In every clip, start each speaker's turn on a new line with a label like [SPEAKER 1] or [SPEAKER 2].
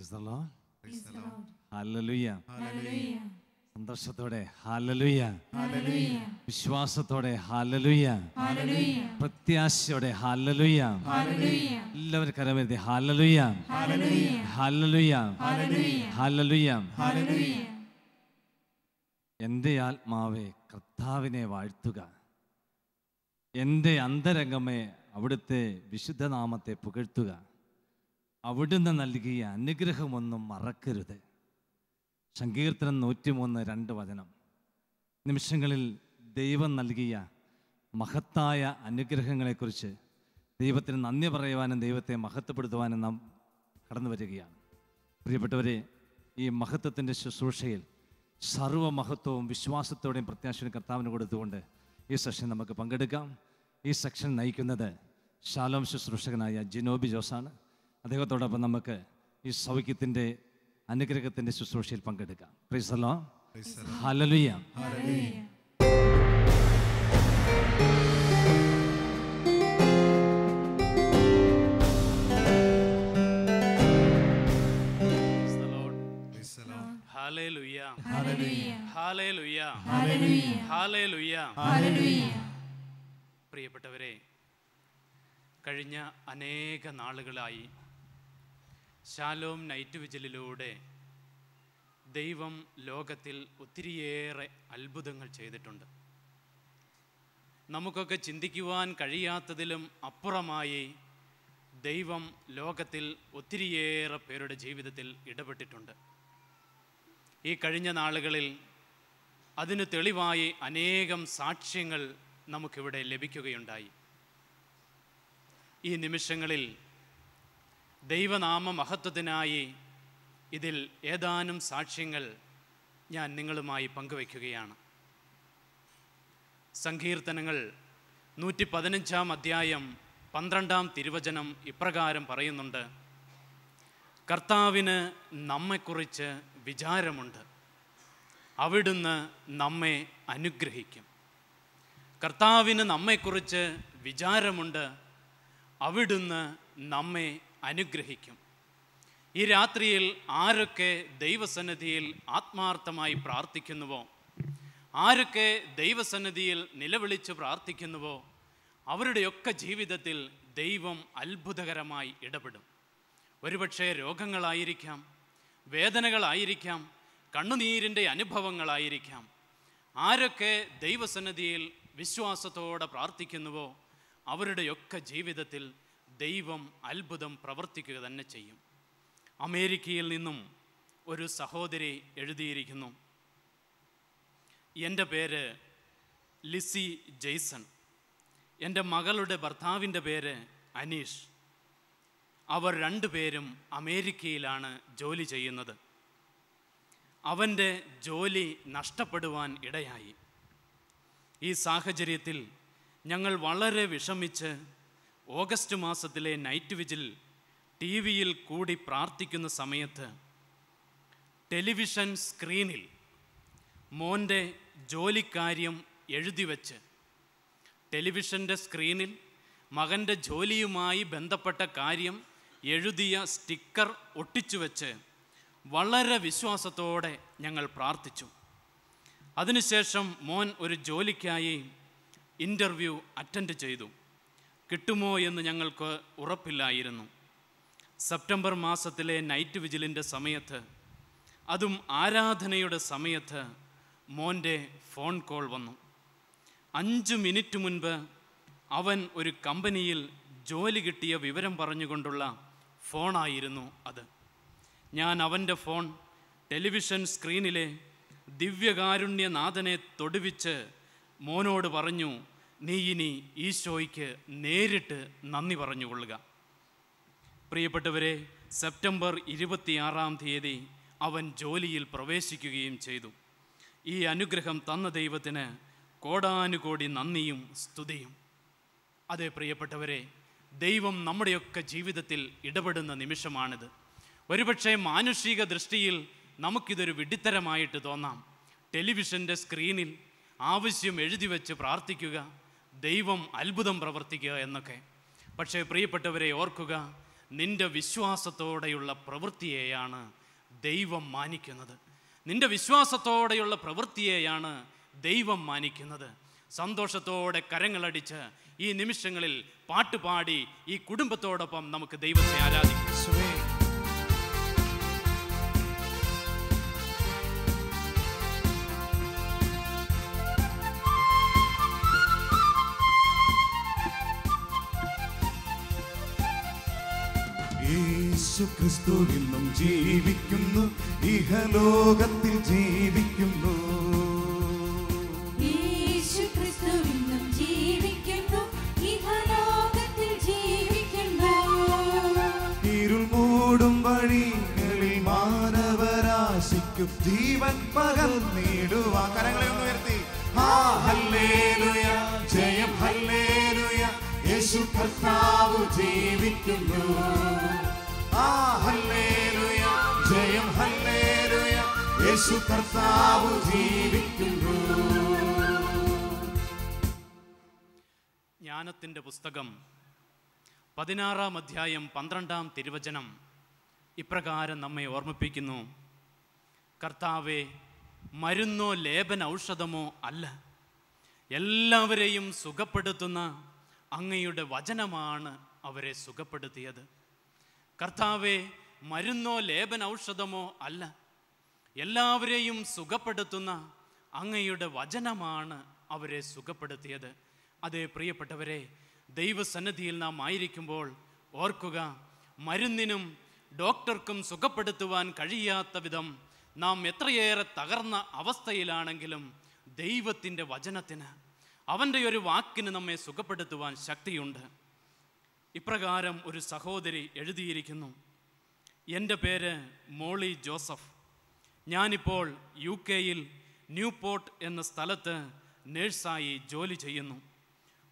[SPEAKER 1] Praise the Lord. Praise the Lord. Hallelujah. Hallelujah. സന്തോഷത്തോടെ hallelujah, hallelujah. വിശ്വാസത്തോടെ hallelujah, hallelujah. പ്രത്യാശയോടെ hallelujah, hallelujah. എല്ലാവരും കരമേന്തി hallelujah, hallelujah, hallelujah, hallelujah, hallelujah. എൻ്റെ ആത്മാവേ കർത്താവിനെ വാഴ്ത്തുക, എൻ്റെ അന്തരംഗമേ അവിടുത്തെ വിശുദ്ധനാമത്തെ പുകഴ്ത്തുക. അവിടുന്ന് നൽകിയ അനുഗ്രഹമൊന്നും മറക്കരുത്. സങ്കീർത്തനം 103:2 നിമിഷങ്ങളിൽ ദൈവം നൽകിയ മഹത്തായ അനുഗ്രഹങ്ങളെക്കുറിച്ച് ദൈവത്തിന് നന്ദി പറയുവാനും ദൈവത്തെ മഹത്വപ്പെടുത്തുവാനും നാം കടന്നു വരികയാണ്. പ്രിയപ്പെട്ടവരെ, ഈ മഹത്വത്തിൻ്റെ ശുശ്രൂഷയിൽ സർവ്വമഹത്വവും വിശ്വാസത്തോടെയും പ്രത്യാശയും കർത്താവിന് കൊടുത്തുകൊണ്ട് ഈ സെഷൻ നമുക്ക് പങ്കെടുക്കാം. ഈ സെക്ഷൻ നയിക്കുന്നത് ശാലോം ശുശ്രൂഷകനായ ജിനോബി ജോസാണ്. അദ്ദേഹത്തോടൊപ്പം നമുക്ക് ഈ സൗഖ്യത്തിൻ്റെ അനുഗ്രഹത്തിൻ്റെ ശുശ്രൂഷയിൽ പങ്കെടുക്കാം. Praise the Lord. ഹല്ലേലൂയ.
[SPEAKER 2] പ്രിയപ്പെട്ടവരെ, കഴിഞ്ഞ അനേക നാളുകളായി ശാലോം നൈറ്റ് വിജിലിലൂടെ ദൈവം ലോകത്തിൽ ഒത്തിരിയേറെ അത്ഭുതങ്ങൾ ചെയ്തിട്ടുണ്ട്. നമുക്കൊക്കെ ചിന്തിക്കുവാൻ കഴിയാത്തതിലും അപ്പുറമായി ദൈവം ലോകത്തിൽ ഒത്തിരിയേറെ പേരുടെ ജീവിതത്തിൽ ഇടപെട്ടിട്ടുണ്ട്. ഈ കഴിഞ്ഞ നാളുകളിൽ അതിന് തെളിവായി അനേകം സാക്ഷ്യങ്ങൾ നമുക്കിവിടെ ലഭിക്കുകയുണ്ടായി. ഈ നിമിഷങ്ങളിൽ ദൈവനാമ മഹത്വത്തിനായി ഇതിൽ ഏതാനും സാക്ഷ്യങ്ങൾ ഞാൻ നിങ്ങളുമായി പങ്കുവയ്ക്കുകയാണ്. സങ്കീർത്തനങ്ങൾ 115 ഇപ്രകാരം പറയുന്നുണ്ട്: കർത്താവിന് നമ്മെക്കുറിച്ച് വിചാരമുണ്ട്, അവിടുന്ന് നമ്മെ അനുഗ്രഹിക്കും. കർത്താവിന് നമ്മെക്കുറിച്ച് വിചാരമുണ്ട്, അവിടുന്ന് നമ്മെ അനുഗ്രഹിക്കും. ഈ രാത്രിയിൽ ആരൊക്കെ ദൈവസന്നിധിയിൽ ആത്മാർത്ഥമായി പ്രാർത്ഥിക്കുന്നുവോ, ആരൊക്കെ ദൈവസന്നിധിയിൽ നിലവിളിച്ച് പ്രാർത്ഥിക്കുന്നുവോ, അവരുടെയൊക്കെ ജീവിതത്തിൽ ദൈവം അത്ഭുതകരമായി ഇടപെടും. ഒരുപക്ഷെ രോഗങ്ങളായിരിക്കാം, വേദനകളായിരിക്കാം, കണ്ണുനീരിൻ്റെ അനുഭവങ്ങളായിരിക്കാം. ആരൊക്കെ ദൈവസന്നിധിയിൽ വിശ്വാസത്തോടെ പ്രാർത്ഥിക്കുന്നുവോ അവരുടെയൊക്കെ ജീവിതത്തിൽ ദൈവം അത്ഭുതം പ്രവർത്തിക്കുക തന്നെ ചെയ്യും. അമേരിക്കയിൽ നിന്നും ഒരു സഹോദരി എഴുതിയിരിക്കുന്നു: എൻ്റെ പേര് ലിസി ജെയ്സൺ. എൻ്റെ മകളുടെ ഭർത്താവിൻ്റെ പേര് അനീഷ്. അവർ രണ്ടുപേരും അമേരിക്കയിലാണ് ജോലി ചെയ്യുന്നത്. അവൻ്റെ ജോലി നഷ്ടപ്പെടുവാൻ ഇടയായി. ഈ സാഹചര്യത്തിൽ ഞങ്ങൾ വളരെ വിഷമിച്ച് ഓഗസ്റ്റ് മാസത്തിലെ നൈറ്റ് വിജിൽ TV-യിൽ കൂടി പ്രാർത്ഥിക്കുന്ന സമയത്ത് ടെലിവിഷൻ സ്ക്രീനിൽ മോൻ്റെ ജോലിക്കാര്യം എഴുതി വച്ച്, ടെലിവിഷൻ്റെ സ്ക്രീനിൽ മകൻ്റെ ജോലിയുമായി ബന്ധപ്പെട്ട കാര്യം എഴുതിയ സ്റ്റിക്കർ ഒട്ടിച്ചു വെച്ച് വളരെ വിശ്വാസത്തോടെ ഞങ്ങൾ പ്രാർത്ഥിച്ചു. അതിനുശേഷം മോൻ ഒരു ജോലിക്കായി ഇൻ്റർവ്യൂ അറ്റൻഡ് ചെയ്തു. കിട്ടുമോ എന്ന് ഞങ്ങൾക്ക് ഉറപ്പില്ലായിരുന്നു. സെപ്റ്റംബർ മാസത്തിലെ നൈറ്റ് വിജിലിൻ്റെ സമയത്ത്, അതും ആരാധനയുടെ സമയത്ത്, മോൻ്റെ ഫോൺ കോൾ വന്നു. 5 മിനിറ്റ് മുൻപ് അവൻ ഒരു കമ്പനിയിൽ ജോലി കിട്ടിയ വിവരം പറഞ്ഞുകൊണ്ടുള്ള ഫോണായിരുന്നു അത്. ഞാൻ അവൻ്റെ ഫോൺ ടെലിവിഷൻ സ്ക്രീനിലെ ദിവ്യകാരുണ്യനാഥനെ തൊടുവിച്ച് മോനോട് പറഞ്ഞു: നീ ഇനി ഈശോയ്ക്ക് നേരിട്ട് നന്ദി പറഞ്ഞുകൊള്ളുക. പ്രിയപ്പെട്ടവരെ, സെപ്റ്റംബർ 26 അവൻ ജോലിയിൽ പ്രവേശിക്കുകയും ചെയ്തു. ഈ അനുഗ്രഹം തന്ന ദൈവത്തിന് കോടാനുകോടി നന്ദിയും സ്തുതിയും. അതെ പ്രിയപ്പെട്ടവരെ, ദൈവം നമ്മുടെയൊക്കെ ജീവിതത്തിൽ ഇടപെടുന്ന നിമിഷമാണിത്. ഒരുപക്ഷെ മാനുഷിക ദൃഷ്ടിയിൽ നമുക്കിതൊരു വിഡ്ഢിത്തരമായിട്ട് തോന്നാം. ടെലിവിഷൻ്റെ സ്ക്രീനിൽ ആവശ്യം എഴുതി വെച്ച് പ്രാർത്ഥിക്കുക, ദൈവം അത്ഭുതം പ്രവർത്തിക്കുക എന്നൊക്കെ. പക്ഷേ പ്രിയപ്പെട്ടവരെ ഓർക്കുക, നിന്റെ വിശ്വാസത്തോടെയുള്ള പ്രവൃത്തിയെയാണ് ദൈവം മാനിക്കുന്നത്. നിന്റെ വിശ്വാസത്തോടെയുള്ള പ്രവൃത്തിയെയാണ് ദൈവം മാനിക്കുന്നത്. സന്തോഷത്തോടെ കരങ്ങളടിച്ച് ഈ നിമിഷങ്ങളിൽ പാട്ടുപാടി ഈ കുടുംബത്തോടൊപ്പം നമുക്ക് ദൈവത്തെ ആരാധിക്കാം.
[SPEAKER 3] യേശുക്രിസ്തു ഇന്നും ജീവിക്കുന്നു, ഇഹലോകത്തിൽ ജീവിക്കുന്നു.
[SPEAKER 4] യേശുക്രിസ്തു ഇന്നും ജീവിക്കുന്നു, ഇഹലോകത്തിൽ ജീവിക്കുന്നു.
[SPEAKER 3] ഇരുൾ മൂടും വഴികളിൽ മാനവരാശിക്കു ജീവൻ പകർന്നിടുവാൻ. കരങ്ങളെ ഒന്ന് ഉയർത്തി. ഹല്ലേലൂയ, ജയം ഹല്ലേലൂയ, യേശു കർത്താവ് ജീവിക്കുന്നു. ഹല്ലേലൂയ, ജയം ഹല്ലേലൂയ, യേശു കർത്താവ് ജീവിക്കുന്നു.
[SPEAKER 2] ജ്ഞാനത്തിൻ്റെ പുസ്തകം 16-ാം അധ്യായം 12-ാം തിരുവചനം ഇപ്രകാരം നമ്മെ ഓർമ്മിപ്പിക്കുന്നു. കർത്താവേ, മരുന്നോ ലേപന ഔഷധമോ അല്ല, എല്ലാവരെയും സുഖപ്പെടുത്തുന്ന അങ്ങയുടെ വചനമാണ് അവരെ സുഖപ്പെടുത്തിയത്. കർത്താവേ, മരുന്നോ ലേപന ഔഷധമോ അല്ല, എല്ലാവരെയും സുഖപ്പെടുത്തുന്ന അങ്ങയുടെ വചനമാണ് അവരെ സുഖപ്പെടുത്തിയത്. അതേ പ്രിയപ്പെട്ടവരെ, ദൈവസന്നിധിയിൽ നാം ആയിരിക്കുമ്പോൾ ഓർക്കുക, മരുന്നിനും ഡോക്ടർക്കും സുഖപ്പെടുത്തുവാൻ കഴിയാത്ത വിധം നാം എത്രയേറെ തകർന്ന അവസ്ഥയിലാണെങ്കിലും ദൈവത്തിൻ്റെ വചനത്തിന്, അവൻ്റെ ഒരു വാക്കിന് നമ്മെ സുഖപ്പെടുത്തുവാൻ ശക്തിയുണ്ട്. ഇപ്രകാരം ഒരു സഹോദരി എഴുതിയിരിക്കുന്നു. എൻ്റെ പേര് മോളി ജോസഫ്. ഞാനിപ്പോൾ UK-യിൽ ന്യൂപോർട്ട് എന്ന സ്ഥലത്ത് നേഴ്സായി ജോലി ചെയ്യുന്നു.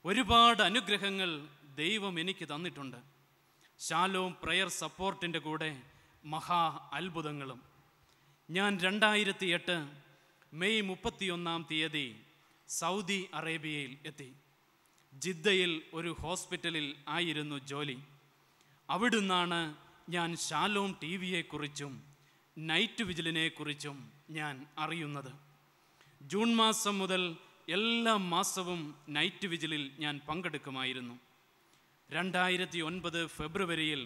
[SPEAKER 2] ഒരുപാട് അനുഗ്രഹങ്ങൾ ദൈവം എനിക്ക് തന്നിട്ടുണ്ട്. ശാലോം പ്രയർ സപ്പോർട്ടിൻ്റെ കൂടെ മഹാ അത്ഭുതങ്ങളും. ഞാൻ 2008 മെയ് 31-ാം തീയതി സൗദി അറേബ്യയിൽ എത്തി. ജിദ്ദയിൽ ഒരു ഹോസ്പിറ്റലിൽ ആയിരുന്നു ജോലി. അവിടുന്നാണ് ഞാൻ ശാലോം TVയെക്കുറിച്ചും നൈറ്റ് വിജിലിനെക്കുറിച്ചും ഞാൻ അറിയുന്നത്. ജൂൺ മാസം മുതൽ എല്ലാ മാസവും നൈറ്റ് വിജിലിൽ ഞാൻ പങ്കെടുക്കുമായിരുന്നു. 2009 ഫെബ്രുവരിയിൽ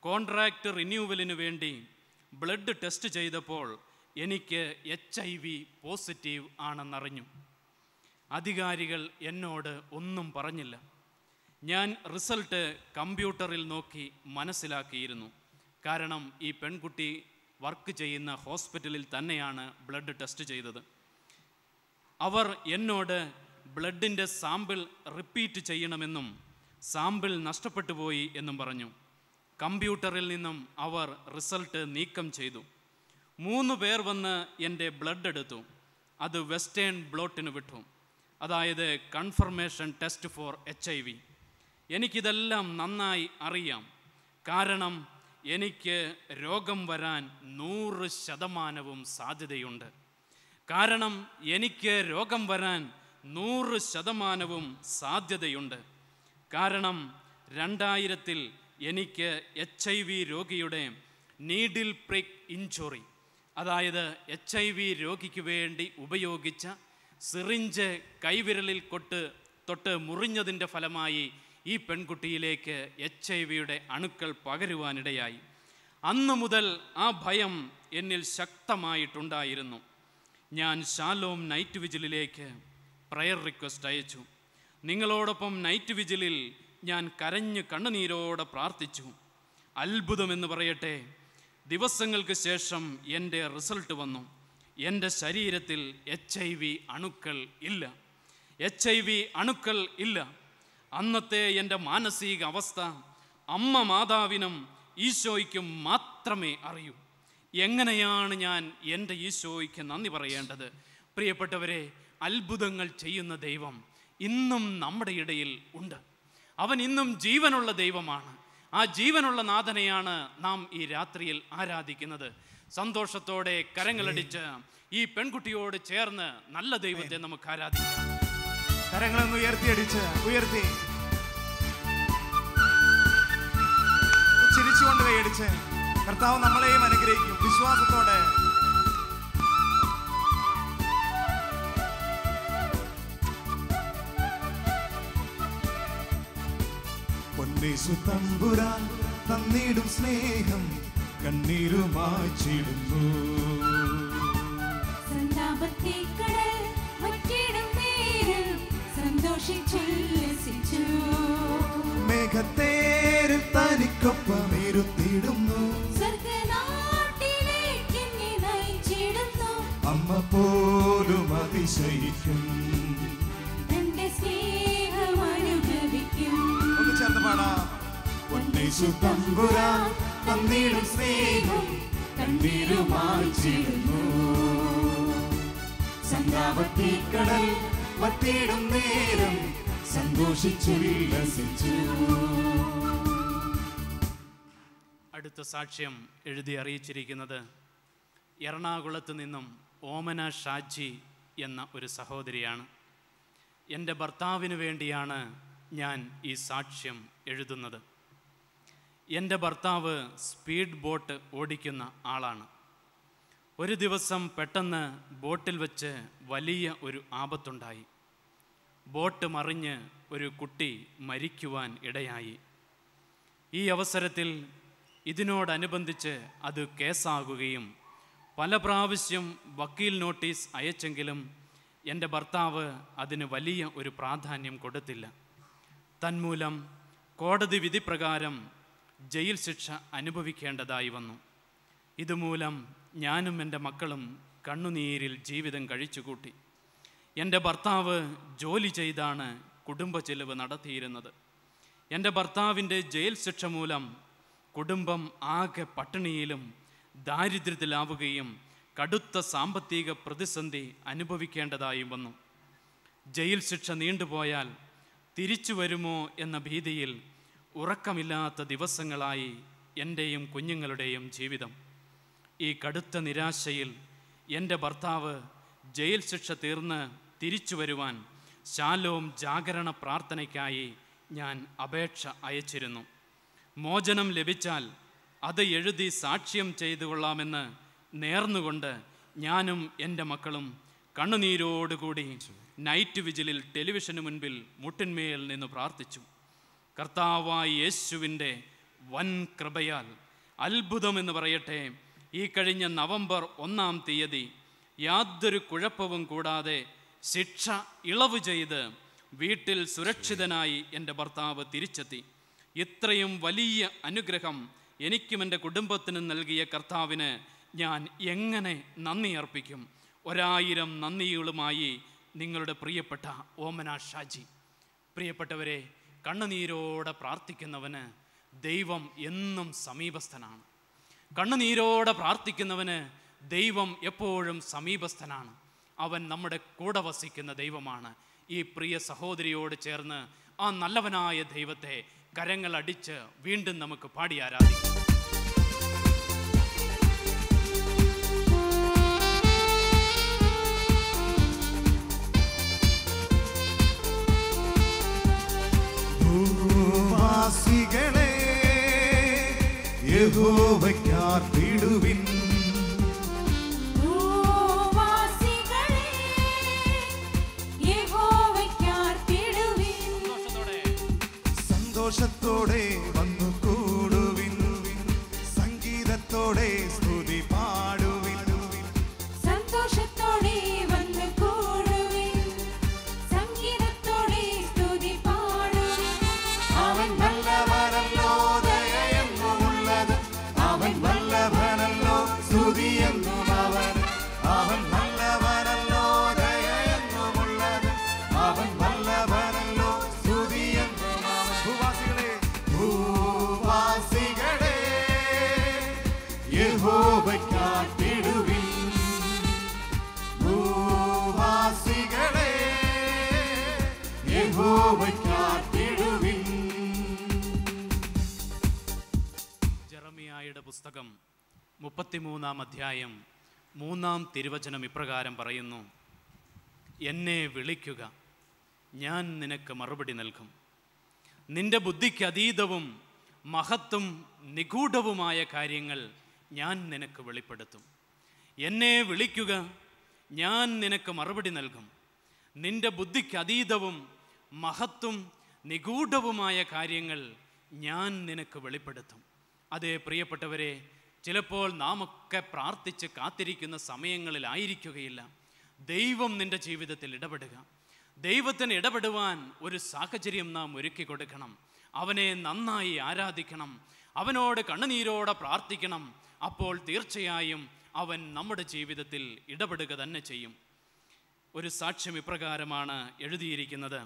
[SPEAKER 2] കോൺട്രാക്റ്റ് റിന്യൂവലിന് വേണ്ടി ബ്ലഡ് ടെസ്റ്റ് ചെയ്തപ്പോൾ എനിക്ക് HIV പോസിറ്റീവ് ആണെന്നറിഞ്ഞു. അധികാരികൾ എന്നോട് ഒന്നും പറഞ്ഞില്ല. ഞാൻ റിസൾട്ട് കമ്പ്യൂട്ടറിൽ നോക്കി മനസ്സിലാക്കിയിരുന്നു. കാരണം ഈ പെൺകുട്ടി വർക്ക് ചെയ്യുന്ന ഹോസ്പിറ്റലിൽ തന്നെയാണ് ബ്ലഡ് ടെസ്റ്റ് ചെയ്തത്. അവർ എന്നോട് ബ്ലഡിൻ്റെ സാമ്പിൾ റിപ്പീറ്റ് ചെയ്യണമെന്നും സാമ്പിൾ നഷ്ടപ്പെട്ടു പോയി എന്നും പറഞ്ഞു. കമ്പ്യൂട്ടറിൽ നിന്നും അവർ റിസൾട്ട് നീക്കം ചെയ്തു. 3 പേർ വന്ന് എൻ്റെ ബ്ലഡ് എടുത്തു. അത് വെസ്റ്റേൺ ബ്ലോട്ടിന് വിട്ടു, അതായത് കൺഫർമേഷൻ ടെസ്റ്റ് ഫോർ HIV. എനിക്കിതെല്ലാം നന്നായി അറിയാം. കാരണം എനിക്ക് രോഗം വരാൻ 100% സാധ്യതയുണ്ട്. കാരണം എനിക്ക് രോഗം വരാൻ 100% സാധ്യതയുണ്ട്. കാരണം 2000-ൽ എനിക്ക് HIV രോഗിയുടെ നീഡിൽ പ്രിക്ക് ഇഞ്ചുറി, അതായത് HIV രോഗിക്ക് വേണ്ടി ഉപയോഗിച്ച സിറിഞ്ച് കൈവിരലിൽ തൊട്ട് മുറിഞ്ഞതിൻ്റെ ഫലമായി ഈ പെൺകുട്ടിയിലേക്ക് HIV-യുടെ അണുക്കൾ പകരുവാനിടയായി. അന്നു മുതൽ ആ ഭയം എന്നിൽ ശക്തമായിട്ടുണ്ടായിരുന്നു. ഞാൻ ശാലോം നൈറ്റ് വിജിലിലേക്ക് പ്രയർ റിക്വസ്റ്റ് അയച്ചു. നിങ്ങളോടൊപ്പം നൈറ്റ് വിജിലിൽ ഞാൻ കരഞ്ഞ് കണ്ണുനീരോടെ പ്രാർത്ഥിച്ചു. അത്ഭുതമെന്ന് പറയട്ടെ, ദിവസങ്ങൾക്ക് ശേഷം എൻ്റെ റിസൾട്ട് വന്നു. എൻ്റെ ശരീരത്തിൽ HIV അണുക്കൾ ഇല്ല. HIV അണുക്കൾ ഇല്ല. അന്നത്തെ എൻ്റെ മാനസിക അവസ്ഥ അമ്മ മാതാവിനും ഈശോയ്ക്കും മാത്രമേ അറിയൂ. എങ്ങനെയാണ് ഞാൻ എൻ്റെ ഈശോയ്ക്ക് നന്ദി പറയേണ്ടത്? പ്രിയപ്പെട്ടവരെ, അത്ഭുതങ്ങൾ ചെയ്യുന്ന ദൈവം ഇന്നും നമ്മുടെ ഇടയിൽ ഉണ്ട്. അവൻ ഇന്നും ജീവനുള്ള ദൈവമാണ്. ആ ജീവനുള്ള നാഥനെയാണ് നാം ഈ രാത്രിയിൽ ആരാധിക്കുന്നത്. സന്തോഷത്തോടെ കരങ്ങളടിച്ച് ഈ പെൺകുട്ടിയോട് ചേർന്ന് നല്ല ദൈവത്തെ നമുക്ക് ആരാധിക്കാം.
[SPEAKER 3] കരങ്ങളൊന്ന് ഉയർത്തി. ചിരിച്ചുകൊണ്ട് കൈയടിച്ച് കർത്താവ് നമ്മളെയും അനുഗ്രഹിക്കും വിശ്വാസത്തോടെ. പൊന്നേശു തമ്പുരാൻ തന്നിടും സ്നേഹം കണ്ണീരുമായി ചിടുന്നു.
[SPEAKER 4] സന്താപത്തെ കടൽ വറ്റിടും നേരം സന്തോഷിച്ചുല്ലസിച്ചു.
[SPEAKER 3] മേഘത്തേരിൽ തനിക്കൊപ്പം ഇരുത്തിടുന്നു.
[SPEAKER 4] സ്വർഗ്ഗനാട്ടിലേക്ക് എന്നെ നയിച്ചിടുന്നു.
[SPEAKER 3] അമ്മ പോലും അതിശയിക്കും
[SPEAKER 4] തന്റെ സ്നേഹം അനുഭവിക്കും.
[SPEAKER 3] ഒന്ന് ചേർന്ന് പാടാം. പൊന്നേശു തമ്പുരാൻ തന്നിടും സ്നേഹം കണ്ണീരുമായി ചിടുന്നു. സന്താപത്തെ കടൽ വറ്റിടും നേരം സന്തോഷിച്ചുല്ലസിച്ചു.
[SPEAKER 2] അടുത്ത സാക്ഷ്യം എഴുതി അറിയിച്ചിരിക്കുന്നത് എറണാകുളത്ത് നിന്നും ഓമന ഷാജി എന്ന ഒരു സഹോദരിയാണ്. എൻ്റെ ഭർത്താവിന് വേണ്ടിയാണ് ഞാൻ ഈ സാക്ഷ്യം എഴുതുന്നത്. എൻ്റെ ഭർത്താവ് സ്പീഡ് ബോട്ട് ഓടിക്കുന്ന ആളാണ്. ഒരു ദിവസം പെട്ടെന്ന് ബോട്ടിൽ വെച്ച് വലിയ ഒരു ആപത്തുണ്ടായി. ബോട്ട് മറിഞ്ഞ് ഒരു കുട്ടി മരിക്കുവാൻ ഇടയായി. ഈ അവസരത്തിൽ ഇതിനോടനുബന്ധിച്ച് അത് കേസാകുകയും പല പ്രാവശ്യം വക്കീൽ നോട്ടീസ് അയച്ചെങ്കിലും എൻ്റെ ഭർത്താവ് അതിന് വലിയ ഒരു പ്രാധാന്യം കൊടുത്തില്ല. തന്മൂലം കോടതി വിധി പ്രകാരം ജയിൽ ശിക്ഷ അനുഭവിക്കേണ്ടതായി വന്നു. ഇതുമൂലം ഞാനും എൻ്റെ മക്കളും കണ്ണുനീരിൽ ജീവിതം കഴിച്ചുകൂട്ടി. എൻ്റെ ഭർത്താവ് ജോലി ചെയ്താണ് കുടുംബ ചെലവ് നടത്തിയിരുന്നത്. എൻ്റെ ഭർത്താവിൻ്റെ ജയിൽ ശിക്ഷ മൂലം കുടുംബം ആകെ പട്ടിണിയിലും ദാരിദ്ര്യത്തിലാവുകയും കടുത്ത സാമ്പത്തിക പ്രതിസന്ധി അനുഭവിക്കേണ്ടതായും വന്നു. ജയിൽ ശിക്ഷ നീണ്ടുപോയാൽ തിരിച്ചു വരുമോ എന്ന ഭീതിയിൽ ഉറക്കമില്ലാത്ത ദിവസങ്ങളായി എൻ്റെയും കുഞ്ഞുങ്ങളുടെയും ജീവിതം. ഈ കടുത്ത നിരാശയിൽ എൻ്റെ ഭർത്താവ് ജയിൽ ശിക്ഷ തീർന്ന് തിരിച്ചു വരുവാൻ ശാലോം ജാഗരണ പ്രാർത്ഥനയ്ക്കായി ഞാൻ അപേക്ഷ അയച്ചിരുന്നു. മോചനം ലഭിച്ചാൽ അത് എഴുതി സാക്ഷ്യം ചെയ്തു കൊള്ളാമെന്ന് നേർന്നുകൊണ്ട് ഞാനും എൻ്റെ മക്കളും കണ്ണുനീരോടുകൂടി നൈറ്റ് വിജിലിൽ ടെലിവിഷന് മുൻപിൽ മുട്ടിന്മേൽ നിന്ന് പ്രാർത്ഥിച്ചു. കർത്താവായ യേശുവിൻ്റെ വൻ കൃപയാൽ അത്ഭുതമെന്ന് പറയട്ടെ, ഈ കഴിഞ്ഞ നവംബർ 1-ാം തീയതി യാതൊരു കുഴപ്പവും കൂടാതെ ശിക്ഷ ഇളവ് ചെയ്ത് വീട്ടിൽ സുരക്ഷിതനായി എൻ്റെ ഭർത്താവ് തിരിച്ചെത്തി. ഇത്രയും വലിയ അനുഗ്രഹം എനിക്കും എൻ്റെ കുടുംബത്തിനും നൽകിയ കർത്താവിന് ഞാൻ എങ്ങനെ നന്ദി അർപ്പിക്കും? 1000 നന്ദികളുമായി നിങ്ങളുടെ പ്രിയപ്പെട്ട ഓമന ഷാജി. പ്രിയപ്പെട്ടവരെ, കണ്ണുനീരോടെ പ്രാർത്ഥിക്കുന്നവന് ദൈവം എന്നും സമീപസ്ഥനാണ്. കണ്ണുനീരോടെ പ്രാർത്ഥിക്കുന്നവന് ദൈവം എപ്പോഴും സമീപസ്ഥനാണ്. അവൻ നമ്മുടെ കൂടെ വസിക്കുന്ന ദൈവമാണ്. ഈ പ്രിയ സഹോദരിയോട് ചേർന്ന് ആ നല്ലവനായ ദൈവത്തെ കരങ്ങളടിച്ച് വീണ്ടും നമുക്ക് പാടി ആരാധിക്കാം.
[SPEAKER 3] ഭൂവാസികളെ യഹോവയ്ക്കാർപ്പിടുവിൻ.
[SPEAKER 4] ഭൂവാസികളെ യഹോവയ്ക്കാർപ്പിടുവിൻ.
[SPEAKER 3] സന്തോഷത്തോടെ വന്നു കൂടുവിൻ, സംഗീതത്തോടെ സ്തുതി പാടുവിൻ.
[SPEAKER 4] സന്തോഷത്തോടെ വന്നു കൂടുവിൻ, സംഗീതത്തോടെ സ്തുതി പാടുവിൻ.
[SPEAKER 3] അവൻ വല്ലഭനല്ലോ, ദയയെന്നുമുള്ളത് അവൻ വല്ലഭനല്ലോ, സ്തുതിയെന്നും അവൻ. അവൻ വല്ലഭനല്ലോ, ദയയെന്നുമുള്ളത് അവൻ വല്ലഭനല്ലോ, സ്തുതിയെന്നും അവൻ. ഭൂവാസികളെ ഭൂവാസികളെ യഹോവയ്ക്കാർപ്പിടുവിൻ. ഭൂവാസികളെ യഹോവയ്ക്കാർപ്പിടുവിൻ.
[SPEAKER 2] ജെറമിയായുടെ പുസ്തകം 33-ാം അധ്യായം 3-ാം തിരുവചനം ഇപ്രകാരം പറയുന്നു: എന്നെ വിളിക്കുക, ഞാൻ നിനക്ക് മറുപടി നൽകും. നിന്റെ ബുദ്ധിക്ക് അതീതവും മഹത്തും നിഗൂഢവുമായ കാര്യങ്ങൾ ഞാൻ നിനക്ക് വെളിപ്പെടുത്തും. എന്നെ വിളിക്കുക, ഞാൻ നിനക്ക് മറുപടി നൽകും. നിന്റെ ബുദ്ധിക്ക് അതീതവും മഹത്തും നിഗൂഢവുമായ കാര്യങ്ങൾ ഞാൻ നിനക്ക് വെളിപ്പെടുത്തും. അതേ പ്രിയപ്പെട്ടവരെ, ചിലപ്പോൾ നാം ഒക്കെ പ്രാർത്ഥിച്ച് കാത്തിരിക്കുന്ന സമയങ്ങളിലായിരിക്കുകയില്ല ദൈവം നിന്റെ ജീവിതത്തിൽ ഇടപെടുക. ദൈവത്തിന് ഇടപെടുവാൻ ഒരു സാഹചര്യം നാം ഒരുക്കി കൊടുക്കണം. അവനെ നന്നായി ആരാധിക്കണം, അവനോട് കണ്ണുനീരോടെ പ്രാർത്ഥിക്കണം. അപ്പോൾ തീർച്ചയായും അവൻ നമ്മുടെ ജീവിതത്തിൽ ഇടപെടുക തന്നെ ചെയ്യും. ഒരു സാക്ഷ്യം ഇപ്രകാരമാണ് എഴുതിയിരിക്കുന്നത്.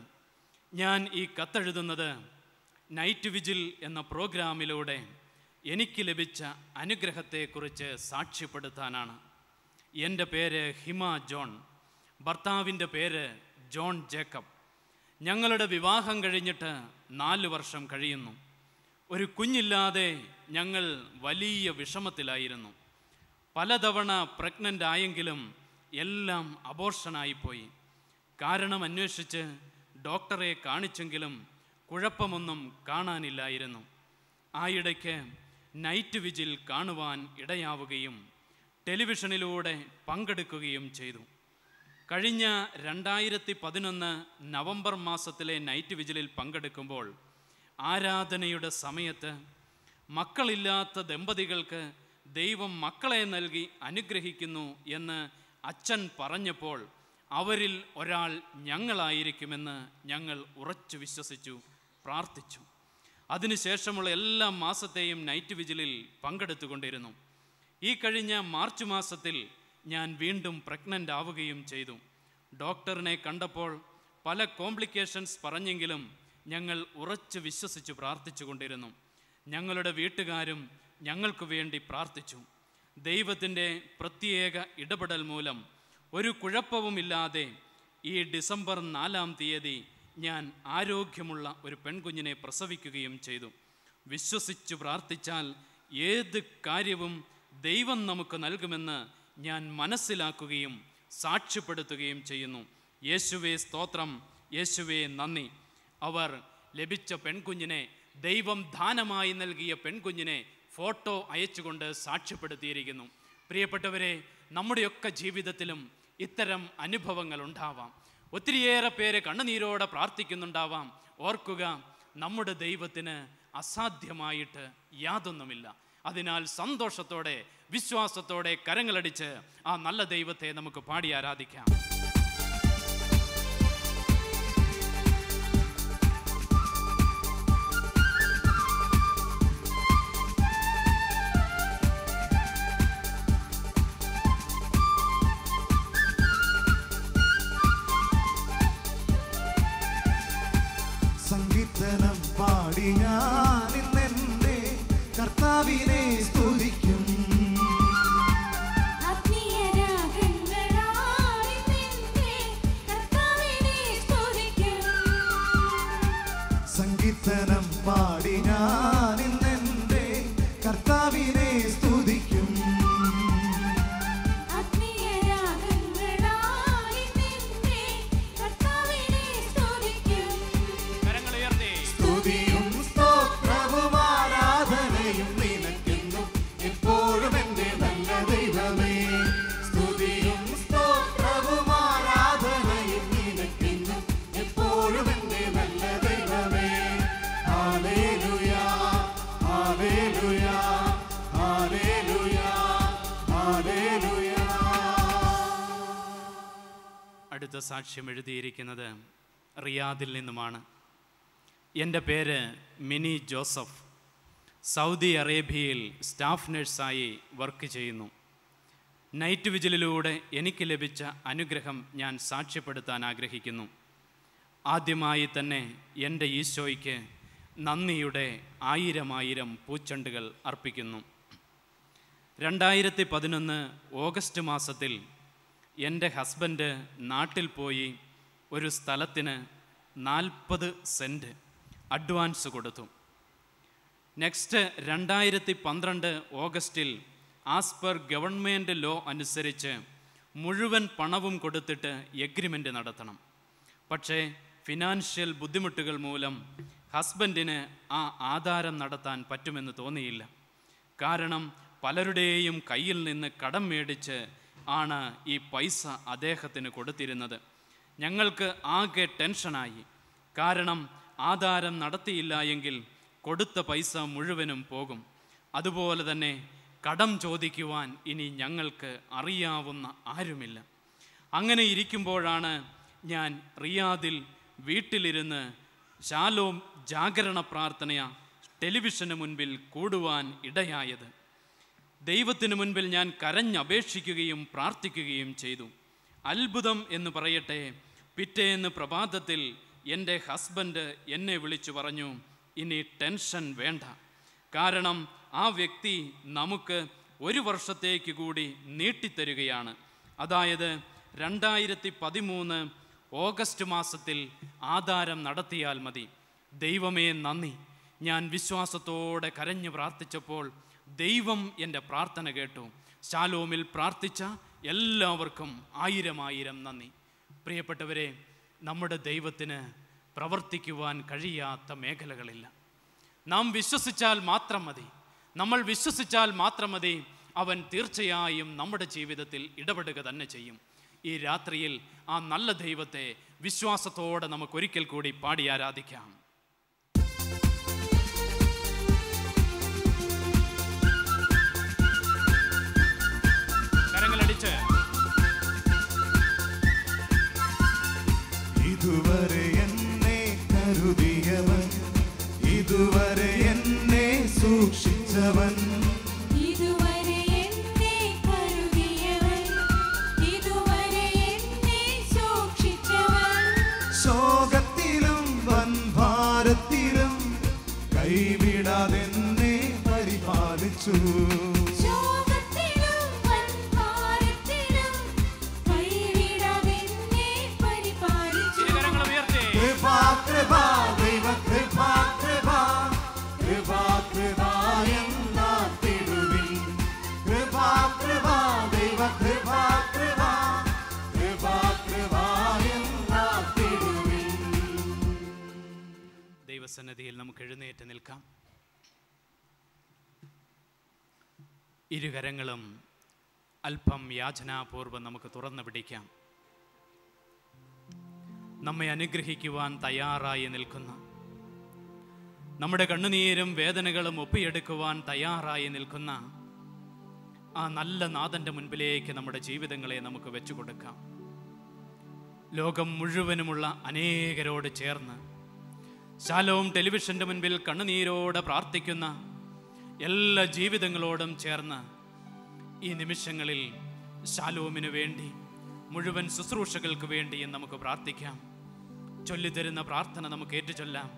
[SPEAKER 2] ഞാൻ ഈ കത്തെഴുതുന്നത് നൈറ്റ് വിജിൽ എന്ന പ്രോഗ്രാമിലൂടെ എനിക്ക് ലഭിച്ച അനുഗ്രഹത്തെക്കുറിച്ച് സാക്ഷ്യപ്പെടുത്താനാണ്. എൻ്റെ പേര് ഹിമ ജോൺ, ഭർത്താവിൻ്റെ പേര് ജോൺ ജേക്കബ്. ഞങ്ങളുടെ വിവാഹം കഴിഞ്ഞിട്ട് 4 വർഷം കഴിയുന്നു. ഒരു കുഞ്ഞില്ലാതെ ഞങ്ങൾ വലിയ വിഷമത്തിലായിരുന്നു. പലതവണ പ്രഗ്നൻ്റ് ആയെങ്കിലും എല്ലാം അബോർഷനായിപ്പോയി. കാരണം അന്വേഷിച്ച് ഡോക്ടറെ കാണിച്ചെങ്കിലും കുഴപ്പമൊന്നും കാണാനില്ലായിരുന്നു. ആയിടയ്ക്ക് നൈറ്റ് വിജിൽ കാണുവാൻ ഇടയാവുകയും ടെലിവിഷനിലൂടെ പങ്കെടുക്കുകയും ചെയ്തു. കഴിഞ്ഞ 2011 നവംബർ മാസത്തിലെ നൈറ്റ് വിജിലിൽ പങ്കെടുക്കുമ്പോൾ ആരാധനയുടെ സമയത്ത് മക്കളില്ലാത്ത ദമ്പതികൾക്ക് ദൈവം മക്കളെ നൽകി അനുഗ്രഹിക്കുന്നു എന്ന് അച്ഛൻ പറഞ്ഞപ്പോൾ അവരിൽ ഒരാൾ ഞങ്ങളായിരിക്കുമെന്ന് ഞങ്ങൾ ഉറച്ചു വിശ്വസിച്ചു, പ്രാർത്ഥിച്ചു. അതിനുശേഷമുള്ള എല്ലാ മാസത്തെയും നൈറ്റ് വിജിലിൽ പങ്കെടുത്തുകൊണ്ടിരുന്നു. ഈ കഴിഞ്ഞ മാർച്ച് മാസത്തിൽ ഞാൻ വീണ്ടും പ്രഗ്നൻ്റ് ആവുകയും ചെയ്തു. ഡോക്ടറിനെ കണ്ടപ്പോൾ പല കോംപ്ലിക്കേഷൻസ് പറഞ്ഞെങ്കിലും ഞങ്ങൾ ഉറച്ചു വിശ്വസിച്ച് പ്രാർത്ഥിച്ചു കൊണ്ടിരുന്നു. ഞങ്ങളുടെ വീട്ടുകാരും ഞങ്ങൾക്ക് വേണ്ടി പ്രാർത്ഥിച്ചു. ദൈവത്തിൻ്റെ പ്രത്യേക ഇടപെടൽ മൂലം ഒരു കുഴപ്പവുമില്ലാതെ ഈ ഡിസംബർ 4-ാം തീയതി ഞാൻ ആരോഗ്യമുള്ള ഒരു പെൺകുഞ്ഞിനെ പ്രസവിക്കുകയും ചെയ്തു. വിശ്വസിച്ച് പ്രാർത്ഥിച്ചാൽ ഏത് കാര്യവും ദൈവം നമുക്ക് നൽകുമെന്ന് ഞാൻ മനസ്സിലാക്കുകയും സാക്ഷ്യപ്പെടുത്തുകയും ചെയ്യുന്നു. യേശുവേ സ്തോത്രം, യേശുവേ നന്ദി. അവർ ലഭിച്ച പെൺകുഞ്ഞിനെ, ദൈവം ദാനമായി നൽകിയ പെൺകുഞ്ഞിനെ ഫോട്ടോ അയച്ചുകൊണ്ട് സാക്ഷ്യപ്പെടുത്തിയിരിക്കുന്നു. പ്രിയപ്പെട്ടവരെ, നമ്മുടെയൊക്കെ ജീവിതത്തിലും ഇത്തരം അനുഭവങ്ങൾ ഉണ്ടാവാം. ഒത്തിരിയേറെ പേര് കണ്ണുനീരോടെ പ്രാർത്ഥിക്കുന്നുണ്ടാവാം. ഓർക്കുക, നമ്മുടെ ദൈവത്തിന് അസാധ്യമായിട്ട് യാതൊന്നുമില്ല. അതിനാൽ സന്തോഷത്തോടെ, വിശ്വാസത്തോടെ കരങ്ങളടിച്ച് ആ നല്ല ദൈവത്തെ നമുക്ക് പാടി ആരാധിക്കാം.
[SPEAKER 3] സങ്കീർത്തനം പാടി ഞാൻ ഇന്നെന്റെ കർത്താവിനെ സ്തുതിക്കും. സങ്കീർത്തനം പാടി ഞാൻ ഇന്നെന്റെ കർത്താവിനെ സ്തുതിക്കും. സ്തുതിയും സ്തോത്രവും ആരാധനയും നിനക്കെന്നും എപ്പോഴും എൻ്റെ നല്ല ദൈവമേ. സ്തുതിയും സ്തോത്രവും ആരാധനയും നിനക്കെന്നും എപ്പോഴും എൻ്റെ നല്ല ദൈവമേ. Hallelujah, hallelujah, hallelujah, hallelujah.
[SPEAKER 2] അടുത്ത സാക്ഷ്യം എഴുതിയിരിക്കുന്നത് റിയാദിൽ നിന്നുമാണ്. എൻ്റെ പേര് മിനി ജോസഫ്. സൗദി അറേബ്യയിൽ സ്റ്റാഫ് നഴ്സായി വർക്ക് ചെയ്യുന്നു. നൈറ്റ് വിജിലിലൂടെ എനിക്ക് ലഭിച്ച അനുഗ്രഹം ഞാൻ സാക്ഷ്യപ്പെടുത്താൻ ആഗ്രഹിക്കുന്നു. ആദ്യമായി തന്നെ എൻ്റെ ഈശോയ്ക്ക് നന്ദിയുടെ 1000 പൂച്ചെണ്ടുകൾ അർപ്പിക്കുന്നു. 2011 ഓഗസ്റ്റ് മാസത്തിൽ എൻ്റെ ഹസ്ബൻഡ് നാട്ടിൽ പോയി ഒരു സ്ഥലത്തിന് 40 സെൻറ്റ് അഡ്വാൻസ് കൊടുത്തു. നെക്സ്റ്റ് 2012 ഓഗസ്റ്റിൽ ആസ് പെർ ഗവൺമെൻറ് ലോ അനുസരിച്ച് മുഴുവൻ പണവും കൊടുത്തിട്ട് എഗ്രിമെൻ്റ് നടത്തണം. പക്ഷേ ഫിനാൻഷ്യൽ ബുദ്ധിമുട്ടുകൾ മൂലം ഹസ്ബൻഡിന് ആ ആധാരം നടത്താൻ പറ്റുമെന്ന് തോന്നിയില്ല. കാരണം പലരുടെയും കയ്യിൽ നിന്ന് കടം മേടിച്ച് ആണ് ഈ പൈസ അദ്ദേഹത്തിന് കൊടുത്തിരുന്നത്. ഞങ്ങൾക്ക് ആകെ ടെൻഷനായി. കാരണം ആധാരം നടത്തിയില്ല എങ്കിൽ കൊടുത്ത പൈസ മുഴുവനും പോകും. അതുപോലെ തന്നെ കടം ചോദിക്കുവാൻ ഇനി ഞങ്ങൾക്ക് അറിയാവുന്ന ആരുമില്ല. അങ്ങനെ ഇരിക്കുമ്പോഴാണ് ഞാൻ റിയാദിൽ വീട്ടിലിരുന്ന് ശാലോം ജാഗരണ പ്രാർത്ഥന ടെലിവിഷന് മുൻപിൽ കൂടുവാൻ ഇടയായത്. ദൈവത്തിന് മുൻപിൽ ഞാൻ കരഞ്ഞപേക്ഷിക്കുകയും പ്രാർത്ഥിക്കുകയും ചെയ്തു. അത്ഭുതം എന്ന് പറയട്ടെ, പിറ്റേന്ന് പ്രഭാതത്തിൽ എൻ്റെ ഹസ്ബൻഡ് എന്നെ വിളിച്ചു പറഞ്ഞു, ഇനി ടെൻഷൻ വേണ്ട. കാരണം ആ വ്യക്തി നമുക്ക് 1 വർഷത്തേക്ക് കൂടി നീട്ടിത്തരുകയാണ്. അതായത് 2013 ഓഗസ്റ്റ് മാസത്തിൽ ആധാരം നടത്തിയാൽ മതി. ദൈവമേ നന്ദി. ഞാൻ വിശ്വാസത്തോടെ കരഞ്ഞു പ്രാർത്ഥിച്ചപ്പോൾ ദൈവം എൻ്റെ പ്രാർത്ഥന കേട്ടു. ശാലോമിൽ പ്രാർത്ഥിച്ച എല്ലാവർക്കും 1000 നന്ദി. പ്രിയപ്പെട്ടവരെ, നമ്മുടെ ദൈവത്തിന് പ്രവർത്തിക്കുവാൻ കഴിയാത്ത മേഖലകളില്ല. നാം വിശ്വസിച്ചാൽ മാത്രം മതി. നമ്മൾ വിശ്വസിച്ചാൽ മാത്രം മതി. അവൻ തീർച്ചയായും നമ്മുടെ ജീവിതത്തിൽ ഇടപെടുക തന്നെ ചെയ്യും. ഈ രാത്രിയിൽ ആ നല്ല ദൈവത്തെ വിശ്വാസത്തോടെ നമുക്കൊരിക്കൽ കൂടി പാടി ആരാധിക്കാം. കരങ്ങളടിച്ച്
[SPEAKER 3] ഇതുവരെ എന്നെ കരുതിയവൻ, ഇതുവരെ എന്നെ സൂക്ഷിച്ചവൻ,
[SPEAKER 4] ഇതുവരെ എന്നെ കരുതിയവൻ, ഇതുവരെ എന്നെ സൂക്ഷിച്ചവൻ,
[SPEAKER 3] ശോകത്തിലും വൻഭാരത്തിലും കൈവിടാതെന്നെ പരിപാലിച്ചു.
[SPEAKER 4] ശോകത്തിലും വൻഭാരത്തിലും കൈവിടാതെന്നെ പരിപാലിച്ചു.
[SPEAKER 2] കരങ്ങൾ ഉയർത്തി.
[SPEAKER 3] കൃപാ കൃപാ ദൈവ കൃപാ കൃപാ കൃപാ കൃപാ എന്നാത്തിടുവിൻ. കൃപാ കൃപാ ദൈവ കൃപാ കൃപാ കൃപാ കൃപാ എന്നാത്തിടുവിൻ.
[SPEAKER 2] ദൈവസന്നിധിയിൽ നമുക്ക് എഴുന്നേറ്റ് നിൽക്കാം. ഇരുകരങ്ങളും അല്പം യാചനാപൂർവ്വം നമുക്ക് തുറന്നു പിടിക്കാം. നമ്മെ അനുഗ്രഹിക്കുവാൻ തയ്യാറായി നിൽക്കുന്ന, നമ്മുടെ കണ്ണുനീരും വേദനകളും ഒപ്പിയെടുക്കുവാൻ തയ്യാറായി നിൽക്കുന്ന ആ നല്ല നാഥൻ്റെ മുൻപിലേക്ക് നമ്മുടെ ജീവിതങ്ങളെ നമുക്ക് വെച്ചു കൊടുക്കാം. ലോകം മുഴുവനുമുള്ള അനേകരോട് ചേർന്ന് ശാലോം ടെലിവിഷൻ്റെ മുൻപിൽ കണ്ണുനീരോടെ പ്രാർത്ഥിക്കുന്ന എല്ലാ ജീവിതങ്ങളോടും ചേർന്ന് ഈ നിമിഷങ്ങളിൽ ശാലോമിന് വേണ്ടി, മുഴുവൻ ശുശ്രൂഷകൾക്ക് വേണ്ടിയും നമുക്ക് പ്രാർത്ഥിക്കാം. ചൊല്ലിത്തരുന്ന പ്രാർത്ഥന നമുക്ക് ഏറ്റുചൊല്ലാം.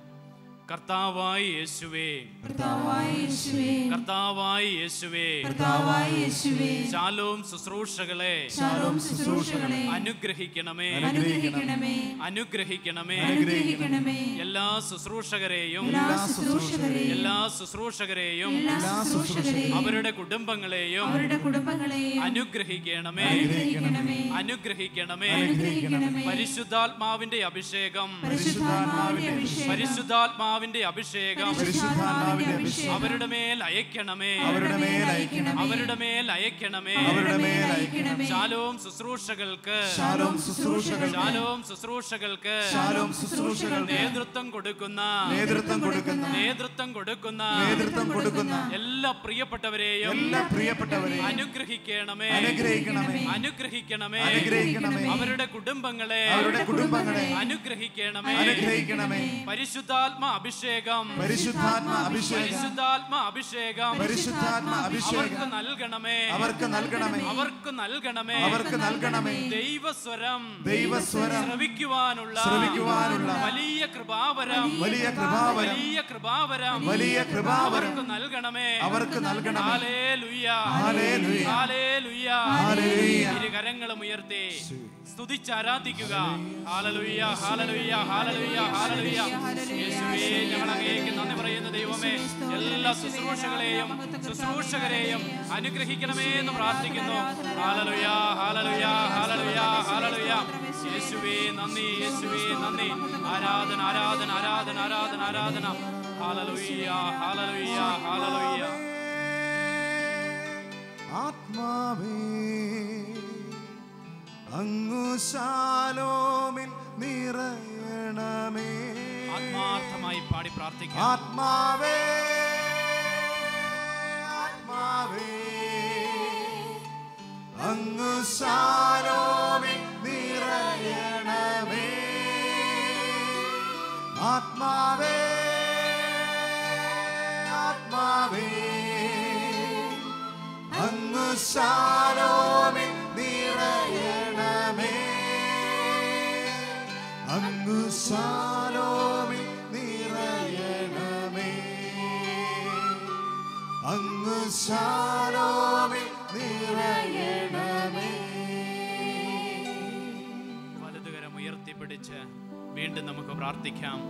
[SPEAKER 2] കർത്താവായ യേശുവേ,
[SPEAKER 4] കർത്താവായ യേശുവേ,
[SPEAKER 2] കർത്താവായ യേശുവേ,
[SPEAKER 4] കർത്താവായ യേശുവേ,
[SPEAKER 2] ശാലോം ശുശ്രൂഷകളെ
[SPEAKER 4] ശാലോം ശുശ്രൂഷകളെ
[SPEAKER 2] അനുഗ്രഹിക്കണമേ,
[SPEAKER 4] അനുഗ്രഹിക്കണമേ,
[SPEAKER 2] അനുഗ്രഹിക്കണമേ.
[SPEAKER 4] അനുഗ്രഹിക്കണമേ.
[SPEAKER 2] എല്ലാ ശുശ്രൂഷകരെയും,
[SPEAKER 4] എല്ലാ ശുശ്രൂഷകരെയും,
[SPEAKER 2] എല്ലാ ശുശ്രൂഷകരെയും
[SPEAKER 4] എല്ലാ ശുശ്രൂഷകരെയും,
[SPEAKER 2] അവരുടെ കുടുംബങ്ങളെയും
[SPEAKER 4] അവരുടെ കുടുംബങ്ങളെയും
[SPEAKER 2] അനുഗ്രഹിക്കണമേ,
[SPEAKER 4] അനുഗ്രഹിക്കണമേ,
[SPEAKER 2] അനുഗ്രഹിക്കണമേ.
[SPEAKER 4] അനുഗ്രഹിക്കണമേ.
[SPEAKER 2] പരിശുദ്ധാത്മാവിന്റെ അഭിഷേകം,
[SPEAKER 4] പരിശുദ്ധാത്മാവിന്റെ അഭിഷേകം,
[SPEAKER 2] പരിശുദ്ധാത്മാവിന്റെ അഭിഷേകം
[SPEAKER 4] പരിശുദ്ധാത്മാവിന്റെ അഭിഷേകം
[SPEAKER 2] അവരുടെ മേൽ അയക്കണമേ,
[SPEAKER 3] അവരുടെ മേൽ അയക്കണമേ,
[SPEAKER 2] അവരുടെ മേൽ അയക്കണമേ.
[SPEAKER 3] അവരുടെ മേൽ അയക്കണമേ.
[SPEAKER 2] ശാലോം ശുശ്രൂഷകൾക്ക്,
[SPEAKER 3] ശാലോം ശുശ്രൂഷകൾക്ക്,
[SPEAKER 2] ശാലോം ശുശ്രൂഷകൾക്ക്
[SPEAKER 3] ശാലോം ശുശ്രൂഷകൾക്ക്
[SPEAKER 2] നേതൃത്വം കൊടുക്കുന്ന,
[SPEAKER 3] നേതൃത്വം കൊടുക്കുന്ന,
[SPEAKER 2] നേതൃത്വം കൊടുക്കുന്ന
[SPEAKER 3] നേതൃത്വം കൊടുക്കുന്ന
[SPEAKER 2] എല്ലാ പ്രിയപ്പെട്ടവരെയും,
[SPEAKER 3] എല്ലാ പ്രിയപ്പെട്ടവരെയും
[SPEAKER 2] അനുഗ്രഹിക്കണമേ,
[SPEAKER 3] അനുഗ്രഹിക്കണമേ,
[SPEAKER 2] അനുഗ്രഹിക്കണമേ.
[SPEAKER 3] അനുഗ്രഹിക്കണമേ.
[SPEAKER 2] അവരുടെ കുടുംബങ്ങളെ,
[SPEAKER 3] അവരുടെ കുടുംബങ്ങളെ
[SPEAKER 2] അനുഗ്രഹിക്കണമേ.
[SPEAKER 3] അനുഗ്രഹിക്കണമേ.
[SPEAKER 2] പരിശുദ്ധാത്മ അഭിഷേകം,
[SPEAKER 3] പരിശുദ്ധാത്മ അഭിഷേകം,
[SPEAKER 2] പരിശുദ്ധാത്മ അഭിഷേകം
[SPEAKER 3] പരിശുദ്ധാത്മ അഭിഷേകം
[SPEAKER 2] അവർക്ക് നൽകണമേ,
[SPEAKER 3] അവർക്ക് നൽകണമേ,
[SPEAKER 2] അവർക്ക് നൽകണമേ.
[SPEAKER 3] അവർക്ക് നൽകണമേ.
[SPEAKER 2] ദൈവസ്വരം,
[SPEAKER 3] ദൈവസ്വരം
[SPEAKER 2] ശ്രവിക്കുവാനുള്ള,
[SPEAKER 3] ശ്രവിക്കുവാനുള്ള
[SPEAKER 2] വലിയ കൃപാവരം,
[SPEAKER 3] വലിയ കൃപാവരം,
[SPEAKER 2] വലിയ കൃപാവരം
[SPEAKER 3] വലിയ കൃപാവരം
[SPEAKER 2] അവർക്ക് നൽകണമേ,
[SPEAKER 3] അവർക്ക് നൽകണമേ.
[SPEAKER 2] Hallelujah,
[SPEAKER 3] hallelujah,
[SPEAKER 2] hallelujah.
[SPEAKER 3] ഹല്ലേലൂയ.
[SPEAKER 2] ഇരുകരങ്ങളും ഉയർത്തി സ്തുതിച്ച് ആരാധിക്കുക. Hallelujah, hallelujah, hallelujah, hallelujah. യേശുവേ, ഞങ്ങൾ അങ്ങേക്ക് നന്ദി പറയുന്ന ദൈവമേ, എല്ലാ ശുശ്രൂഷകരെയും അനുഗ്രഹിക്കണമേ എന്ന് പ്രാർത്ഥിക്കുന്നു. Hallelujah, hallelujah, hallelujah, hallelujah. യേശുവേ നന്ദി, യേശുവേ നന്ദി. ആരാധന, ആരാധന, ആരാധന, ആരാധന, ആരാധന. Hallelujah, hallelujah, hallelujah.
[SPEAKER 3] ആത്മാവേ അങ്ങു ശാലോമിൽ നിറയണമേ.
[SPEAKER 2] ആത്മാർത്ഥമായി പാടി പ്രാർത്ഥിക്കാം.
[SPEAKER 3] ആത്മാവേ ആത്മാവേ അങ്ങു ശാലോമിൽ നിറയണമേ. ആത്മാവേ ആത്മാവേ അങ്ങു ശാലോമിൽ നിറയണമേ. അങ്ങു ശാലോമിൽ നിറയണമേ. അങ്ങു ശാലോമിൽ നിറയണമേ.
[SPEAKER 2] വലതുകരം ഉയർത്തിപ്പിടിച്ച് വീണ്ടും നമുക്ക് പ്രാർത്ഥിക്കാം.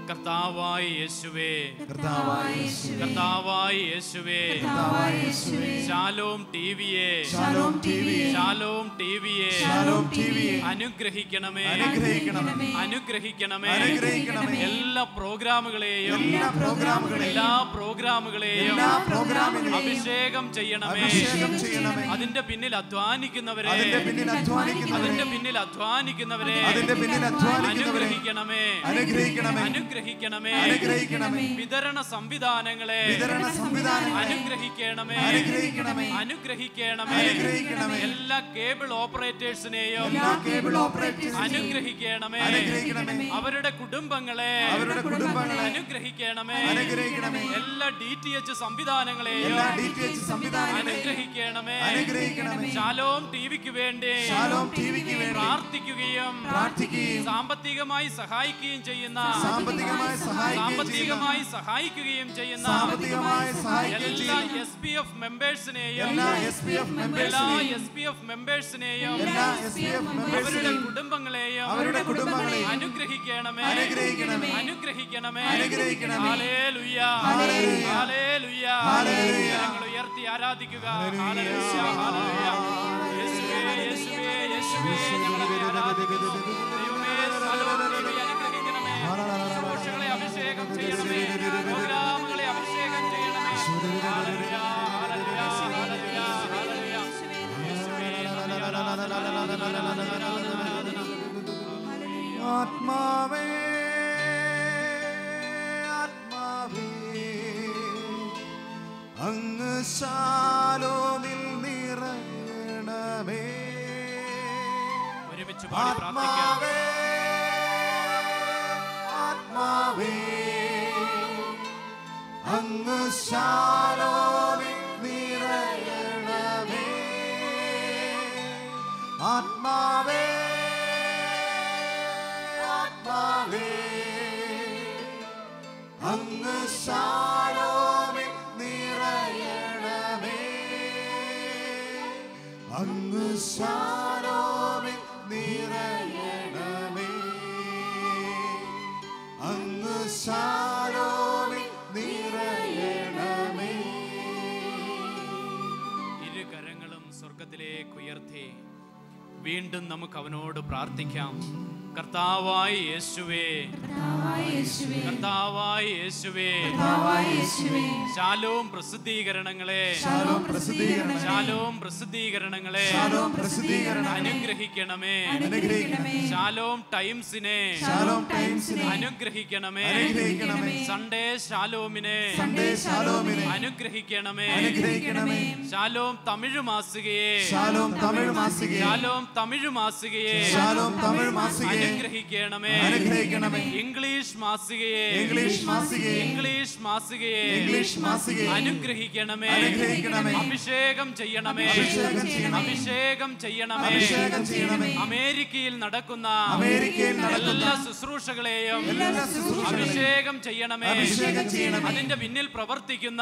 [SPEAKER 2] കർത്താവായ യേശുവേ,
[SPEAKER 3] കർത്താവായ യേശുവേ,
[SPEAKER 2] കർത്താവായ യേശുവേ,
[SPEAKER 3] കർത്താവായ യേശുവേ,
[SPEAKER 2] ശാലോം ടിവിയെ,
[SPEAKER 3] ശാലോം ടിവിയെ,
[SPEAKER 2] ശാലോം ടിവിയെ,
[SPEAKER 3] ശാലോം ടിവിയെ
[SPEAKER 2] അനുഗ്രഹിക്കണമേ,
[SPEAKER 3] അനുഗ്രഹിക്കണമേ,
[SPEAKER 2] അനുഗ്രഹിക്കണമേ.
[SPEAKER 3] അനുഗ്രഹിക്കണമേ.
[SPEAKER 2] എല്ലാ പ്രോഗ്രാമുകളെയും,
[SPEAKER 3] എല്ലാ പ്രോഗ്രാമുകളെയും,
[SPEAKER 2] എല്ലാ പ്രോഗ്രാമുകളെയും
[SPEAKER 3] എല്ലാ പ്രോഗ്രാമുകളെയും
[SPEAKER 2] അഭിഷേകം ചെയ്യണമേ.
[SPEAKER 3] അഭിഷേകം ചെയ്യണമേ.
[SPEAKER 2] അതിന്റെ പിന്നിൽ അധ്വാനിക്കുന്നവരെ,
[SPEAKER 3] അതിന്റെ പിന്നിൽ അധ്വാനിക്കുന്നവരെ,
[SPEAKER 2] അതിന്റെ പിന്നിൽ അധ്വാനിക്കുന്നവരെ
[SPEAKER 3] അതിന്റെ പിന്നിൽ അധ്വാനിക്കുന്നവരെ
[SPEAKER 2] അനുഗ്രഹിക്കണമേ,
[SPEAKER 3] അനുഗ്രഹിക്കണമേ,
[SPEAKER 2] അനുഗ്രഹിക്കണമേ.
[SPEAKER 3] അനുഗ്രഹിക്കണമേ.
[SPEAKER 2] വിതരണ സംവിധാനങ്ങളെ
[SPEAKER 3] വിതരണ സംവിധാനങ്ങളെ
[SPEAKER 2] അനുഗ്രഹിക്കണമേ,
[SPEAKER 3] അനുഗ്രഹിക്കണമേ,
[SPEAKER 2] അനുഗ്രഹിക്കണമേ.
[SPEAKER 3] അനുഗ്രഹിക്കണമേ.
[SPEAKER 2] എല്ലാ കേബിൾ ഓപ്പറേറ്റേഴ്സിനെയും
[SPEAKER 3] എല്ലാ കേബിൾ ഓപ്പറേറ്റേഴ്സിനെയും
[SPEAKER 2] അനുഗ്രഹിക്കണമേ,
[SPEAKER 3] അനുഗ്രഹിക്കണമേ.
[SPEAKER 2] അവരുടെ കുടുംബങ്ങളെ
[SPEAKER 3] അവരുടെ കുടുംബങ്ങളെ
[SPEAKER 2] അനുഗ്രഹിക്കണമേ,
[SPEAKER 3] അനുഗ്രഹിക്കണമേ.
[SPEAKER 2] എല്ലാ DTH സംവിധാനങ്ങളെയും
[SPEAKER 3] എല്ലാ DTH സംവിധാനങ്ങളെയും
[SPEAKER 2] അനുഗ്രഹിക്കണമേ,
[SPEAKER 3] അനുഗ്രഹിക്കണമേ.
[SPEAKER 2] ശാലോം ടിവിക്ക് വേണ്ടി
[SPEAKER 3] ശാലോം ടിവിക്ക് വേണ്ടി
[SPEAKER 2] പ്രാർത്ഥിക്കുകയും സാമ്പത്തികമായി സഹായിക്കുകയും ചെയ്യുന്ന,
[SPEAKER 3] സാമ്പത്തികമായി
[SPEAKER 2] സഹായിക്കുകയും ചെയ്യുന്ന
[SPEAKER 3] എല്ലാ
[SPEAKER 2] SPF മെമ്പേഴ്സിനെയും,
[SPEAKER 3] എല്ലാ SPF
[SPEAKER 2] മെമ്പേഴ്സിനെയും
[SPEAKER 3] എല്ലാ SPF
[SPEAKER 2] അവരുടെ കുടുംബങ്ങളെയും അനുഗ്രഹിക്കണമേ,
[SPEAKER 3] അനുഗ്രഹിക്കണമേ,
[SPEAKER 2] അനുഗ്രഹിക്കണമേ.
[SPEAKER 3] അനുഗ്രഹിക്കണമേ.
[SPEAKER 2] Hallelujah,
[SPEAKER 3] hallelujah,
[SPEAKER 2] hallelujah.
[SPEAKER 3] ഹല്ലേലൂയ.
[SPEAKER 2] ഞങ്ങൾ ഉയർത്തി ആരാധിക്കുക. Hallelujah, hallelujah. യേശുവേ, യേശുവേ, യേശുവേ, ഞങ്ങൾ അങ്ങേ ആരാധിക്കുന്നു. ദൈവമേ, ശാലോം ടിവി അനുഗ്രഹിക്കണമേ. ശുശ്രൂഷകളെ അഭിഷേകം ചെയ്യണമേ, പ്രോഗ്രാമുകളെ അഭിഷേകം ചെയ്യണമേ. Hallelujah, hallelujah, hallelujah, hallelujah. യേശുവേ, നന്ദി, ആരാധന, ആരാധന, ആരാധന, ആരാധന, ആരാധന.
[SPEAKER 3] ആത്മാവേ ആത്മാവേ അങ്ങ് ശാലോമിൽ നിറയണമേ.
[SPEAKER 2] ഒരുമിച്ച് പാടി പ്രാർത്ഥിക്കാം.
[SPEAKER 3] ആത്മാവേ ആത്മാവേ അങ്ങ് ശാലോമിൽ നിറയണമേ. ആത്മാവേ ആത്മാവേ അങ്ങ് ശാലോമിൽ നിറയണമേ. അങ്ങ് ശാലോമിൽ നിറയണമേ. അങ്ങ് ശാലോമിൽ നിറയണമേ.
[SPEAKER 2] ഇരു കരങ്ങളും സ്വർഗത്തിലേക്ക് ഉയർത്തി വീണ്ടും നമുക്ക് അവനോട് പ്രാർത്ഥിക്കാം. കർത്താവായ യേശുവേ, കർത്താവായ യേശുവേ, ശാലോം പ്രസിദ്ധീകരണങ്ങളെ,
[SPEAKER 3] ശാലോം പ്രസിദ്ധീകരണങ്ങളെ,
[SPEAKER 2] ശാലോം പ്രസിദ്ധീകരണങ്ങളെ
[SPEAKER 3] ശാലോം പ്രസിദ്ധീകരണങ്ങളെ
[SPEAKER 2] അനുഗ്രഹിക്കണമേ,
[SPEAKER 3] അനുഗ്രഹിക്കണമേ.
[SPEAKER 2] ശാലോം ടൈംസിനെ
[SPEAKER 3] ശാലോം ടൈംസിനെ
[SPEAKER 2] അനുഗ്രഹിക്കണമേ,
[SPEAKER 3] അനുഗ്രഹിക്കണമേ.
[SPEAKER 2] സൺഡേ ശാലോമിനെ
[SPEAKER 3] സൺഡേ ശാലോമിനെ
[SPEAKER 2] അനുഗ്രഹിക്കണമേ,
[SPEAKER 3] അനുഗ്രഹിക്കണമേ.
[SPEAKER 2] ശാലോം തമിഴ് മാസികയെ,
[SPEAKER 3] ശാലോം തമിഴ് മാസികയെ,
[SPEAKER 2] ശാലോം തമിഴ് മാസികയെ
[SPEAKER 3] ശാലോം തമിഴ് മാസികയെ
[SPEAKER 2] അനുഗ്രഹിക്കണമേ. ഇംഗ്ലീഷ് മാസികയെ അനുഗ്രഹിക്കണമേ. അഭിഷേകം ചെയ്യണമേ. അമേരിക്കയിൽ നടക്കുന്ന എല്ലാ ശുശ്രൂഷകളെയും അഭിഷേകം ചെയ്യണമേ. അതിന്റെ പിന്നിൽ പ്രവർത്തിക്കുന്ന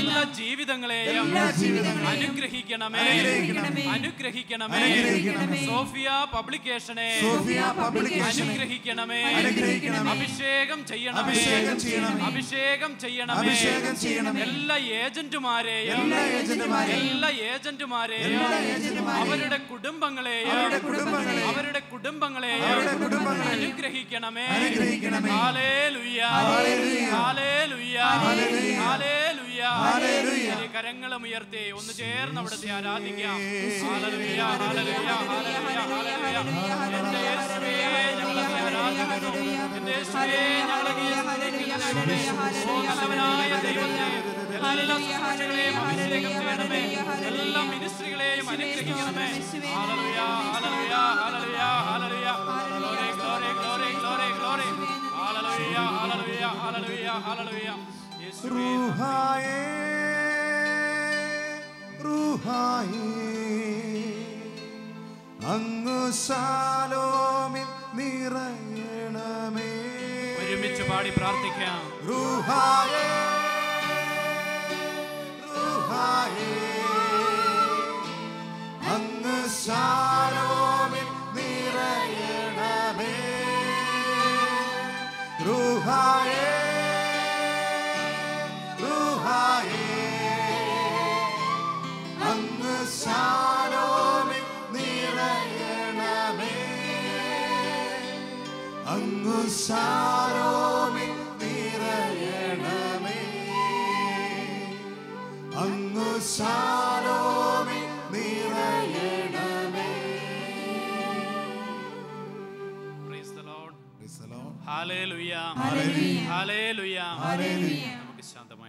[SPEAKER 2] എല്ലാ ജീവിതങ്ങളെയും അനുഗ്രഹിക്കണമേ. സോഫിയ പബ്ലിക്കേഷനെ അനുഗ്രഹിക്കണമേ. അഭിഷേകം ചെയ്യണമേ. എല്ലാ ഏജന്റുമാരെയും അവരുടെ കുടുംബങ്ങളെയും അനുഗ്രഹിക്കണമേ. Hallelujah, hallelujah, hallelujah. കരങ്ങളും ഉയർത്തി ഒന്ന് ചേർന്ന് അവിടുത്തെ ആരാധിക്കാം. Hallelujah, hallelujah, hallelujah, hallelujah. എന്റെ യേശുവേ ഞങ്ങളെ ആരാധിക്കുന്നു. എന്റെ യേശുവേ ഞങ്ങളെ സ്തുതിക്കുന്നു. ഓ നല്ലവനായ ദൈവമേ, എല്ലാ ശുശ്രൂഷകളെയും അഭിഷേകം ചെയ്യണമേ. എല്ലാ മിനിസ്ട്രികളെയും അനുഗ്രഹിക്കണമേ. Hallelujah, hallelujah, hallelujah, hallelujah. Glory, glory, glory, glory, glory. Hallelujah, hallelujah, hallelujah, hallelujah. യേശുവേ
[SPEAKER 3] അങ്ങ് ശാലോമിൽ നിറയണമേ.
[SPEAKER 2] ഒരുമിച്ച് പാടി പ്രാർത്ഥിക്കാം.
[SPEAKER 3] റൂഹായേ, റൂഹായേ, അങ്ങ് ശാലോമിൽ നിറയണമേ. റൂഹായേ, റൂഹായേ, അങ്ങ് ശാലോമിൽ നിറയണമേ. അങ്ങ് ശാലോമിൽ നിറയണമേ. അങ്ങ് ശാലോമിൽ നിറയണമേ.
[SPEAKER 2] Praise the Lord.
[SPEAKER 3] Praise the Lord.
[SPEAKER 2] Hallelujah.
[SPEAKER 3] Hallelujah.
[SPEAKER 2] Hallelujah.
[SPEAKER 3] Hallelujah.
[SPEAKER 2] നമുക്ക് ശാന്തമായി